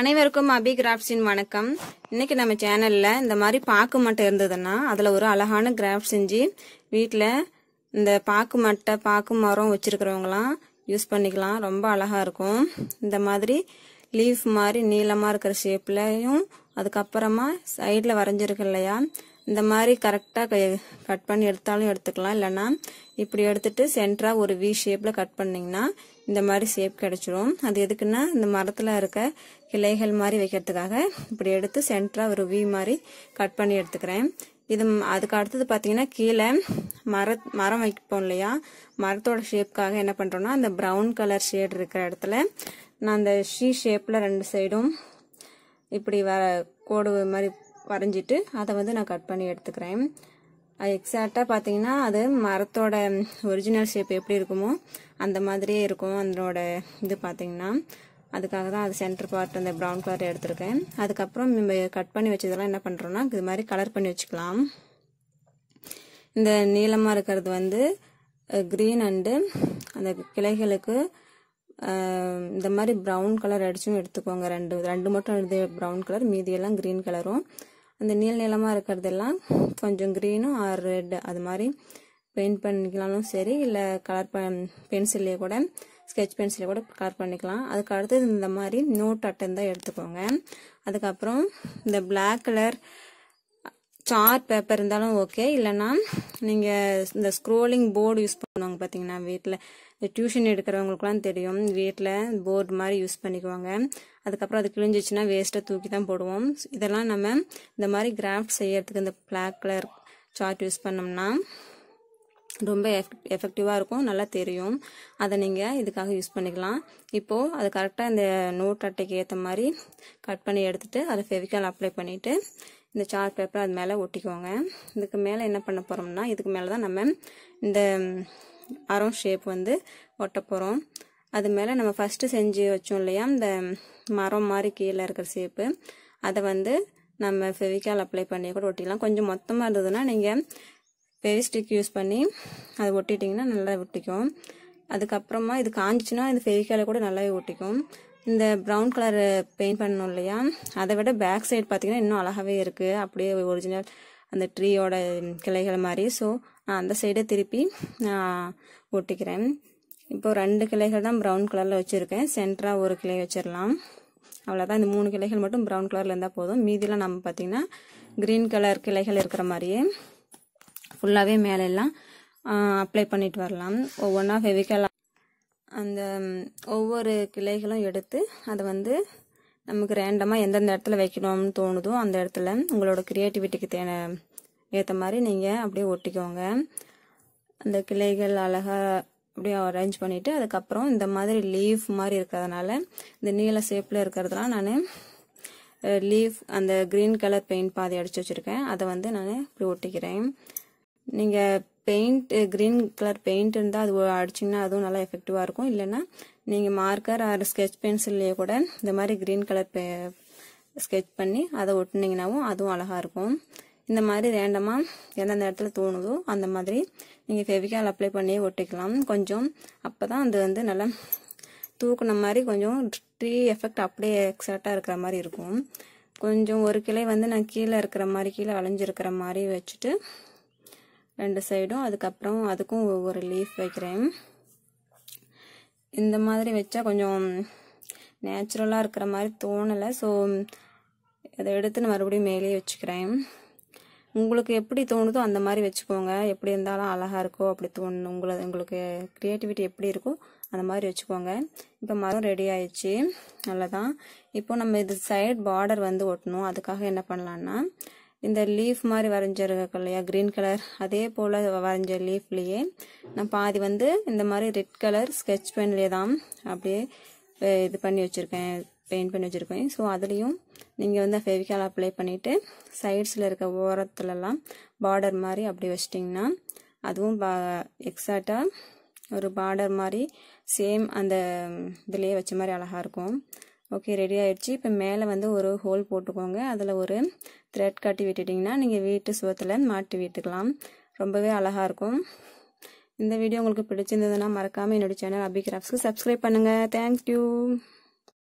அனைவருக்கும் அபி கிராஃப்ட்ஸின் வணக்கம். இன்னைக்கு நம்ம சேனல்ல இந்த மாதிரி பாக்கு மட்டை இருந்ததுன்னா அதுல ஒரு அழகான கிராஃப்ட் செஞ்சு வீட்டில் இந்த பாக்கு மட்டை பாக்கு மரம் வச்சிருக்கிறவங்களாம் யூஸ் பண்ணிக்கலாம். ரொம்ப அழகா இருக்கும். இந்த மாதிரி லீஃப் மாதிரி நீளமா இருக்கிற ஷேப்லயும் அதுக்கப்புறமா சைடில் வரைஞ்சிருக்கு இல்லையா, இந்த மாதிரி கரெக்டாக கட் பண்ணி எடுத்தாலும் எடுத்துக்கலாம். இல்லைன்னா இப்படி எடுத்துட்டு சென்டரா ஒரு வி ஷேப்ல கட் பண்ணிங்கன்னா இந்த மாதிரி ஷேப் கிடைச்சிரும். அது எதுக்குன்னா இந்த மரத்தில் இருக்க கிளைகள் மாதிரி வைக்கிறதுக்காக இப்படி எடுத்து சென்டரா ஒரு வி மாதிரி கட் பண்ணி எடுத்துக்கிறேன். இது அதுக்கு அடுத்தது பார்த்தீங்கன்னா கீழே மரம் வைப்போம் இல்லையா, மரத்தோட ஷேப்காக என்ன பண்ணுறோம்னா அந்த ப்ரௌன் கலர் ஷேட் இருக்கிற இடத்துல நான் அந்த ஷீ ஷேப்பில் ரெண்டு சைடும் இப்படி கோடு மாதிரி வரைஞ்சிட்டு அதை நான் கட் பண்ணி எடுத்துக்கிறேன். அது எக்ஸாக்டாக பார்த்தீங்கன்னா அது மரத்தோட ஒரிஜினல் ஷேப் எப்படி இருக்குமோ அந்த மாதிரியே இருக்கும். அதனோட இது பார்த்தீங்கன்னா அதுக்காக தான் அது சென்டர் பார்ட் அந்த ப்ரௌன் கலர் எடுத்திருக்கேன். அதுக்கப்புறம் நம்ம கட் பண்ணி வச்சதெல்லாம் என்ன பண்ணுறோன்னா இது மாதிரி கலர் பண்ணி வச்சுக்கலாம். இந்த நீளமாக இருக்கிறது க்ரீன் அண்டு அந்த கிளைகளுக்கு இந்த மாதிரி ப்ரௌன் கலர் அடிச்சும் எடுத்துக்கோங்க. ரெண்டு மட்டும் இது ப்ரௌன் கலர், மீதியெல்லாம் க்ரீன் கலரும். அந்த நீளமாக இருக்கிறதெல்லாம் கொஞ்சம் க்ரீனும் ஆர் ரெட் அது மாதிரி பெயிண்ட் பண்ணிக்கலாலும் சரி, இல்லை கலர் பென்சில்லையே கூட ஸ்கெட்ச் பென்சிலே கூட கலர் பண்ணிக்கலாம். அதுக்கு அடுத்தது இந்த மாதிரி நோட் அட்டை தான் எடுத்துக்கோங்க. அதுக்கப்புறம் இந்த பிளாக் கலர் சார்ட் பேப்பர் இருந்தாலும் ஓகே, இல்லைன்னா நீங்கள் இந்த ஸ்க்ரோலிங் போர்டு யூஸ் பண்ணுவாங்க பார்த்தீங்கன்னா வீட்டில் இந்த டியூஷன் எடுக்கிறவங்களுக்குலாம் தெரியும், வீட்டில் போர்டு மாதிரி யூஸ் பண்ணிக்குவாங்க. அதுக்கப்புறம் அது கிழிஞ்சிச்சுன்னா வேஸ்ட்டாக தூக்கி தான் போடுவோம். இதெல்லாம் நம்ம இந்த மாதிரி கிராஃப்ட் செய்யறதுக்கு இந்த பிளாக் கலர் சார்ட் யூஸ் பண்ணோம்னா ரொம்ப எஃபெக்டிவாக இருக்கும், நல்லா தெரியும். அதை நீங்கள் இதுக்காக யூஸ் பண்ணிக்கலாம். இப்போது அது கரெக்டாக இந்த நோட் அட்டைக்கு ஏற்ற மாதிரி கட் பண்ணி எடுத்துகிட்டு அதை ஃபெவிக்கால் அப்ளை பண்ணிவிட்டு இந்த சார்ட் பேப்பர் அது மேலே ஒட்டிக்குவோங்க. இதுக்கு மேலே என்ன பண்ண போகிறோம்னா இதுக்கு மேலே தான் நம்ம இந்த மரம் ஷேப் ஒட்ட போகிறோம். அது மேலே நம்ம ஃபஸ்ட்டு செஞ்சு வச்சோம் இல்லையா இந்த மரம் மாதிரி கீழே இருக்கிற ஷேப்பு, அதை நம்ம ஃபெவிக்கால் அப்ளை பண்ணி கூட ஒட்டிக்கலாம். கொஞ்சம் மொத்தமாக இருந்ததுன்னா நீங்கள் ஃபெவிஸ்டிக் யூஸ் பண்ணி அதை ஒட்டிட்டிங்கன்னா நல்லா ஒட்டிக்கும். அதுக்கப்புறமா இது காஞ்சிச்சுன்னா இந்த ஃபெவிக்காலை கூட நல்லாவே ஒட்டிக்கும். இந்த ப்ரௌன் கலர் பெயிண்ட் பண்ணணும் இல்லையா, அதை விட பேக் சைடு பார்த்தீங்கன்னா இன்னும் அழகாகவே இருக்குது, அப்படியே ஒரிஜினல் அந்த ட்ரீயோட கிளைகள் மாதிரி. ஸோ நான் அந்த சைடை திருப்பி நான் ஒட்டிக்கிறேன். இப்போது 2 கிளைகள் தான் ப்ரௌன் கலரில் வச்சுருக்கேன். சென்டராக ஒரு கிளை வச்சிடலாம். அவ்வளோதான். இந்த 3 கிளைகள் மட்டும் ப்ரௌன் கலரில் இருந்தால் போதும். மீதிலாம் நம்ம பார்த்திங்கன்னா க்ரீன் கலர் கிளைகள் இருக்கிற மாதிரியே ஃபுல்லாகவே மேலெல்லாம் அப்ளை பண்ணிட்டு வரலாம். ஒவ்வொன்றா ஃபெவிக்கால் அந்த ஒவ்வொரு கிளைகளும் எடுத்து அதை நமக்கு ரேண்டமாக எந்தெந்த இடத்துல வைக்கணும்னு தோணுதோ அந்த இடத்துல உங்களோட க்ரியேட்டிவிட்டிக்கு ஏற்ற மாதிரி நீங்கள் அப்படியே ஒட்டிக்கோங்க. அந்த கிளைகள் அழகாக அப்படியே அரேஞ்ச் பண்ணிவிட்டு அதுக்கப்புறம் இந்த மாதிரி லீஃப் மாதிரி இருக்கிறதுனால இந்த நீல ஷேப்பில் இருக்கிறதுலாம் நான் லீஃப் அந்த க்ரீன் கலர் பெயிண்ட் பாதி அடித்து வச்சுருக்கேன். அதை நான் இப்படி ஒட்டிக்கிறேன். நீங்கள் பெயிண்ட் க்ரீன் கலர் பெயிண்ட் இருந்தால் அது அடிச்சிங்கன்னா அதுவும் நல்லா எஃபெக்டிவாக இருக்கும். இல்லைன்னா நீங்கள் மார்க்கர் ஆர் ஸ்கெட்ச் பென்சில்லையே கூட இந்த மாதிரி க்ரீன் கலர் ஸ்கெட்ச் பண்ணி அதை ஒட்டினீங்கன்னாவும் அதுவும் அழகாக இருக்கும். இந்த மாதிரி ரேண்டமாக எந்தெந்த இடத்துல தோணுதோ அந்த மாதிரி நீங்கள் ஃபெவிக்கால் அப்ளை பண்ணியே ஒட்டிக்கலாம். கொஞ்சம் அப்போ தான் அது நல்லா தூக்குன மாதிரி கொஞ்சம் ட்ரீ எஃபெக்ட் அப்படியே எக்ஸாக்டாக இருக்கிற மாதிரி இருக்கும். கொஞ்சம் ஒரு கிளை நான் கீழே இருக்கிற மாதிரி கீழே வளைஞ்சிருக்கிற மாதிரி வச்சுட்டு 2 சைடும் அதுக்கப்புறம் அதுக்கும் ஒவ்வொரு லீஃப் வைக்கிறேன். இந்த மாதிரி வச்சா கொஞ்சம் நேச்சுரலாக இருக்கிற மாதிரி தோணலை. ஸோ அதை எடுத்து நான் மறுபடியும் மேலேயே வச்சுக்கிறேன். உங்களுக்கு எப்படி தோணுதோ அந்த மாதிரி வச்சுக்கோங்க. எப்படி இருந்தாலும் அழகாக இருக்கோ அப்படி தோணும். உங்களுக்கு க்ரியேட்டிவிட்டி எப்படி இருக்கோ அந்த மாதிரி வச்சுக்கோங்க. இப்போ மரம் ரெடி ஆயிடுச்சு, நல்லதான். இப்போ நம்ம இது சைட் பார்டர் ஒட்டணும். அதுக்காக என்ன பண்ணலான்னா இந்த லீஃப் மாதிரி வரைஞ்சிருக்கு இல்லையா க்ரீன் கலர், அதே போல் வரைஞ்ச லீஃப்லேயே நான் பாதி இந்த மாதிரி ரெட் கலர் ஸ்கெட்ச் பென்லேயே தான் அப்படியே இது பண்ணி வச்சுருக்கேன், பெயிண்ட் பண்ணி வச்சுருக்கேன். ஸோ அதுலேயும் நீங்கள் ஃபெவிக்கால் அப்ளை பண்ணிவிட்டு சைட்ஸில் இருக்க ஓரத்துலலாம் பார்டர் மாதிரி அப்படி வச்சிட்டிங்கன்னா அதுவும் எக்ஸாக்டாக ஒரு பார்டர் மாதிரி சேம் அந்த இதுலேயே வச்ச மாதிரி அழகாக இருக்கும். ஓகே, ரெடி ஆயிடுச்சு. இப்போ மேலே ஒரு ஹோல் போட்டுக்கோங்க. அதில் ஒரு த்ரெட் கட்டி விட்டுட்டிங்கன்னா நீங்கள் வீட்டு சுவத்தில் மாட்டி விட்டுக்கலாம். ரொம்பவே அழகாக இருக்கும். இந்த வீடியோ உங்களுக்கு பிடிச்சிருந்ததுன்னா மறக்காமல் என்னோட சேனல் அபி கிராஃப்ட்ஸ்க்கு சப்ஸ்கிரைப் பண்ணுங்கள். தேங்க்யூ.